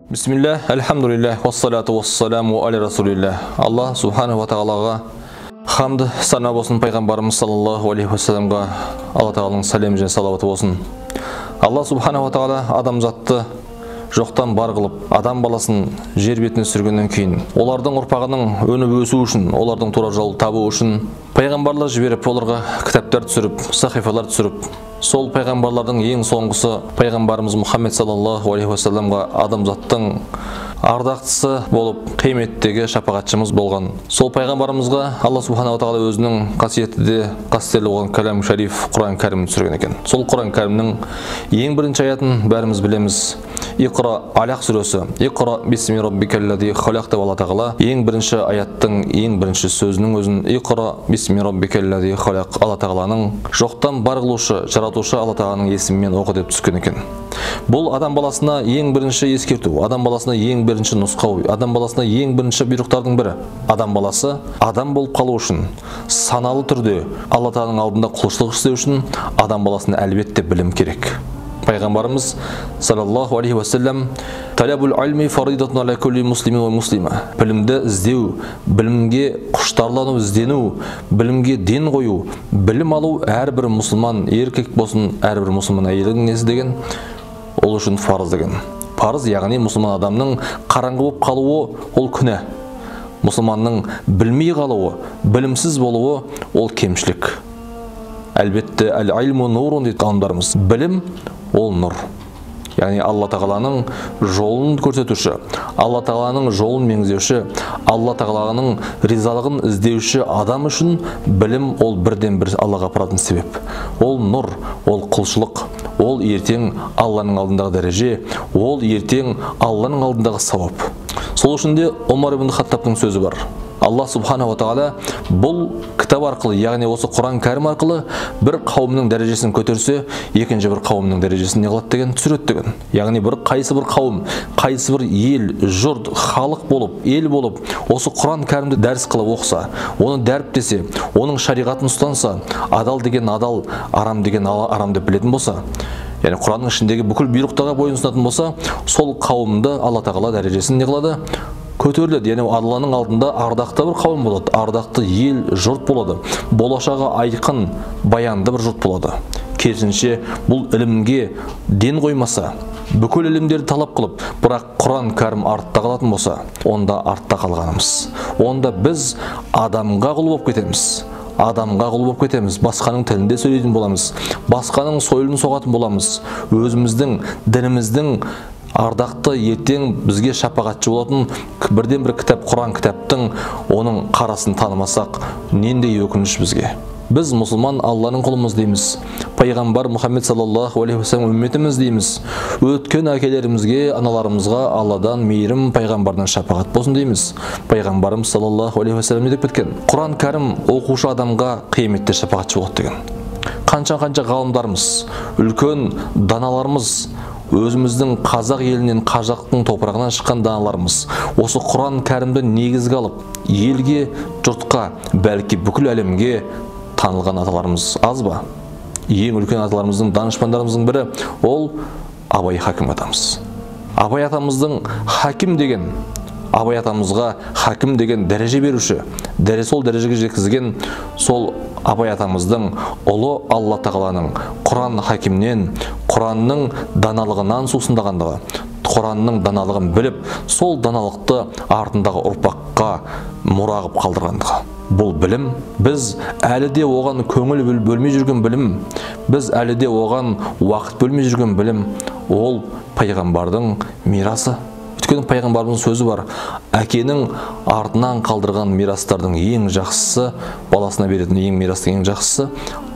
Бисмилля, альхамдулилля, вассалату вассаламу аля расулилля. Аллах субхану ва тағалаға хамды сана болсын, пайғамбарымыз саллаллаху алейхи вассаламға Алла тағаланың сәлем және салаваты болсын. Аллах субхану ва тағала адамзатты жоқтан бар қылып, адам баласын жер бетіне сүргеннен кейін, олардың ұрпағының өніп өсу үшін, олардың тура жол табу үшін пайғамбарлар жіберіп, оларға кітаптар түсіріп, сахифалар түсіріп, сол пайғамбарлардың ең соңғысы пайғамбарымыз Мұхаммед саллаллаху алейхи вассаламға адамзаттың ардақтысы болып, қияметтегі шапағатшымыз болған сол пайғамбарымызға Алла субханала тағала өзінің қасиетті де қастерлі болған кәләм шариф Құран кәрімін түсірген екен. Сол Құран кәрімнің ең бірінші аятын бәріміз білеміз. Иқра Алақ сүресі. Иқра бисми раббикаллази халақ деп Алла тағала ең бірінші аяттың ең бірінші сөзінің өзін Иқра бисми раббикаллази халақ, Алла тағаланың жоқтан бар қылушы, жаратушы Алла тағаланың есімімен оқы деп түскен екен. Бұл адам баласына ең бірінші ескерту, адам баласына ең бірінші нұсқау, адам баласына ең бірінші бұйрықтардың бірі. Адам баласы адам болып қалу үшін, саналы түрде Алла тағаланың алдында құлшылық істеу үшін адам баласына әлбетте білім керек. Пайғамбарымыз саллаллаху алейхи вассалам талабул альми фаридатун аля кулли муслими ва муслима. Білімді іздеу, білімге құштарлану, іздену, білімге ден қою, білім алу әрбір мұсылман еркек болсын, әрбір мұсылман әйелдің несі деген, ол үшін парыз деген. Парыз, яғни мұсылман адамның қараңғы болып қалуы ол күнә. Мұсылманның білмей қалуы, білімсіз болуы ол кемшілік. Әлбетте әл-айлму нурун дейді ғалымдарымыз. Білім ол нұр. Яғни Алла тағаланың жолын көрсетуші, Алла тағаланың жолын меңзеуші, Алла тағаланың ризалығын іздеуші адам үшін білім ол бірден бір Аллаға апаратын себеп. Ол нұр, ол құлшылық, ол ертең Алланың алдындағы дәреже, ол ертең Алланың алдындағы сауап. Сол үшін де Омар ибн Хаттабтың сөзі бар. Аллах субхана ва тағала бұл кітап арқылы, яғни осы Құран кәрім арқылы бір қауымның дәрежесін көтерсе, екінші бір қауымның дәрежесін не қылады деген, түсіреді деген. Яғни қайсы бір қауым, қайсы бір ел, жұрт, халық болып, ел болып, осы Құран кәрімді дәріс қылып оқыса, оны дәріптесе, оның шариғатын ұстанса, адал деген адал, арам деген арам деп білетін болса, яғни Құранның ішіндегі бүкіл бұйрықтарға бойынсынатын болса, сол қауымды Алла тағала дәрежесін не қылады? Көтеріледі. Яғни Алланың алдында ардақты бір қауым болады, ардақты ел, жұрт болады, болашағы айқын, баянды бір жұрт болады. Керісінше бұл ілімге ден қоймаса, бүкіл ілімдерді талап қылып, бірақ Құран кәрім артта қалатын болса, онда артта қалғанымыз. Онда біз адамға құл болып кетеміз. Адамға құл болып кетеміз, басқаның тілінде сөйлейтін боламыз, басқаның сойылын соғатын боламыз. Өзіміздің, дініміздің ардақты ертең бізге шапағатшы болатын бірден бір кітап, Құран кітаптың оның қарасын танымасақ, нендей өкініш бізге. Біз мұсылман Алланың құлымыз дейміз. Пайғамбар Мұхаммед саллаллаху алейхи вассалам үмметіміз дейміз. Өткен әкелерімізге, аналарымызға Алладан мейірім, пайғамбардан шапағат болсын дейміз. Пайғамбарымыз саллаллаху алейхи вассалам не деп кеткен? Құран кәрім оқушы адамға қияметте шапағатшы болады деген. Қанша ғалымдарымыз, үлкен даналарымыз, өзіміздің қазақ елінен, қазақтың топырағынан шыққан даналарымыз осы Құран кәрімді негізге алып, елге, жұртқа, бәлки бүкіл әлемге танылған аталарымыз аз ба? Ең үлкен аталарымыздың, данышпандарымыздың бірі ол Абай Хаким атамыз. Абай атамыздың хаким деген, Абай атамызға хаким деген дәреже беруші, сол дәрежеге жеткізген сол Абай атамыздың ұлы Алла тағаланың Құран хакимнен, Құранның даналығынан сусындағандығы, Құранның даналығын біліп, сол даналықты артындағы ұрпаққа мұра қылып қалдырғандығы. Бұл білім, біз әлі де оған көңіл бөлмей жүрген білім, біз әлі де оған уақыт бөлмей жүрген білім, ол пайғамбардың мирасы. Өйткені пайғамбарымыздың сөзі бар, әкенің артынан қалдырған мирастардың ең жақсысы, баласына беретін ең мирастың ең жақсысы,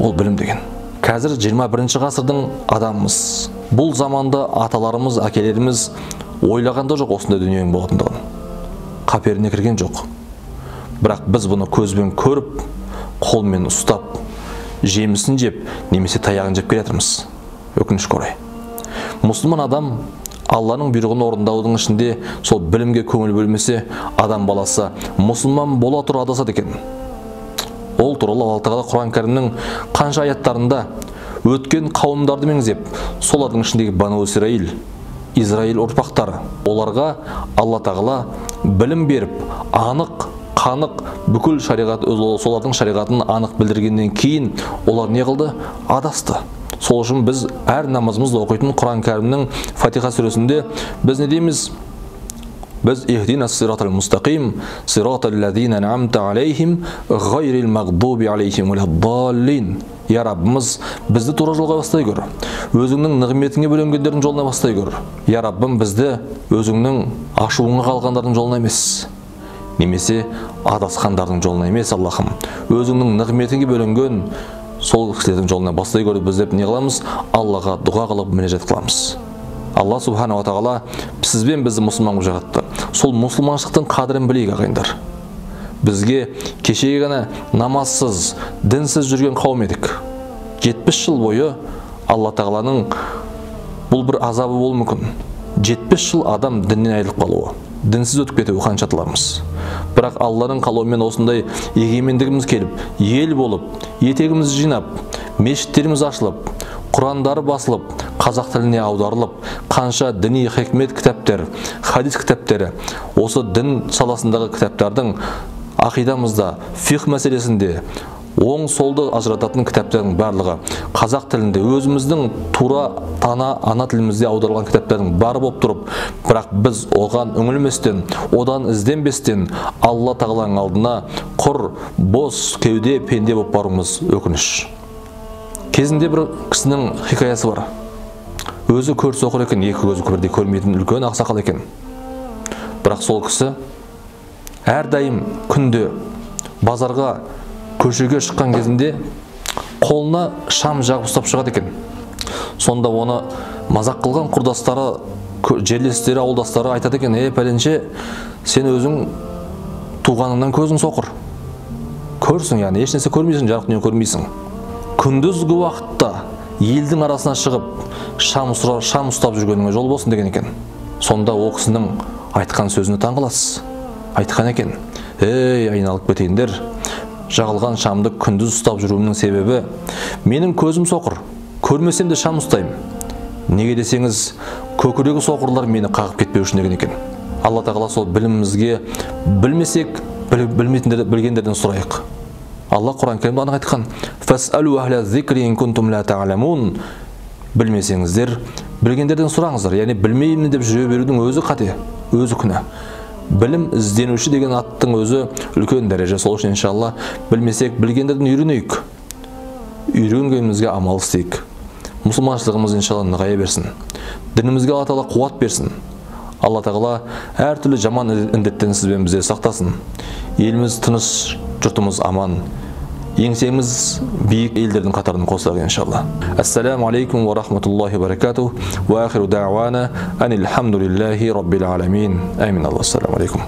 ол білім деген. Қазір 21 ғасырдың адамымыз. Бұл заманда аталарымыз, әкелеріміз ойлағанда жоқ осындай дүниенің болатындығын. Қаперіне кірген жоқ. Бірақ біз бұны көзбен көріп, қолмен ұстап, жемісін жеп, немесе таяғын жеп келетірміз. Өкінішке орай. Мұсылман адам Алланың бұйрығын орындаудың ішінде сол білімге көңіл бөлмесе, адам баласы мұсылман бола тұра адасады екен. Ол туралы Алла тағала Құран кәрімнің қанша аяттарында өткен қауымдарды меңзеп, солардың ішіндегі Бану Исраил, Израиль ұрпақтары. Оларға Алла тағала білім беріп, анық, қанық бүкіл шариғат, солардың шариғатын анық білдіргеннен кейін олар не қылды? Адасты. Сол үшін біз әр намазымызды оқитын Құран кәрімнің Фатиха сүресінде біз не дейміз? Biz ihdinas siratal mustaqim siratal ladzina an'amta alayhim ghayril maghdubi alayhim waladdallin. Я Раббымыз, бізді тура жолға бастай көр. Өзіңнің нығметіңе бөленгендердің жолына бастай көр. Я Раббым, бізді өзіңнің ашуыңа қалғандардың жолына емес, немесе адасқандардың жолына емес, Аллахым. Өзіңнің нығметіңе бөленген сол кісілердің жолына бастай көр. Біз деп не қыламыз? Аллаға дұға қылып мінәжат қыламыз. Алла субханала тағала сізбен бізді мұсылман қылып жаратты. Сол мұсылманшылықтың қадірін білейік, ағайындар. Бізге кешегі ғана намазсыз, дінсіз жүрген қауым едік. 70 жыл бойы Алла тағаланың бұл бір азабы болуы мүмкін. 70 жыл адам діннен айырылып қалуы, дінсіз өтіп кетуі қаншатылармыз. Бірақ Алланың қалауымен осындай егемендігіміз келіп, ел болып, етегімізді жинап, мешіттеріміз ашылып, Құрандары басылып, қазақ тіліне аударылып, қанша діни хикмет кітаптар, хадис кітаптары, осы дін саласындағы кітаптардың ақидамызда, фиқх мәселесінде оң солды ажырататын кітаптардың барлығы қазақ тілінде, өзіміздің тура ана тілімізде аударылған кітаптардың бар болып тұрып, бірақ біз оған үңілместен, одан ізденбестен Алла тағаланың алдына құр, бос, кеуде, пенде болып баруымыз өкініш. Кезінде бір кісінің хикаясы бар. Өзі көрші оқыр екен, екі көзі бірдей көрмейтін үлкен ақсақал екен. Бірақ сол кісі әрдайым күнде базарға, көшеге шыққан кезінде қолына шам жағып ұстап шығады екен. Сонда оны мазақ қылған құрдастары, жерлестері, ауылдастары айтады екен: пәленше, сен өзің туғаныңнан көзің соқыр. Көрсің, яғни ешнәрсе көрмейсің, жарық дүние көрмейсің. Күндізгі уақытта елдің арасына шығып шам ұстап жүргеніңе жол болсын деген екен. Сонда ол кісінің айтқан сөзіне таң қаласыз. Айтқан екен: айналып кетейіндер, жағылған шамды күндіз ұстап жүруімнің себебі, менің көзім соқыр, көрмесем де шам ұстаймын. Неге десеңіз, көкірегі соқырлар мені қағып кетпеу үшін деген екен. Алла тағала сол білімімізге, білмесек, білгендерден сұрайық. Алла Құран кәрімде анық айтқан: «Фас'алу ахля зикри ин кунтум ла та'ламун». Білмесеңіздер, білгендерден сұраңыздар. Яғни білмеймін деп жүре берудің өзі қате, өзі күнә. Білім ізденуші деген аттың өзі үлкен дәреже. Сол үшін иншалла білмесек, білгендерден үйренейік. Үйренгенімізге амал істейік. Мұсылманшылығымыз иншалла нығая берсін. Дінімізге Алла тағала қуат берсін. Алла тағала әртүрлі жаман індеттен сізбен бізде сақтасын. Еліміз тыныш, жұртымыз аман. Еңсеміз биік елдердің қатарына қосылар иншалла. Ассаламу алейкум ва рахматуллахи ва баракатух. Ва ахиру дa'вана анил хамдулиллахи раббил аламин. Амин. Ассаламу алейкум.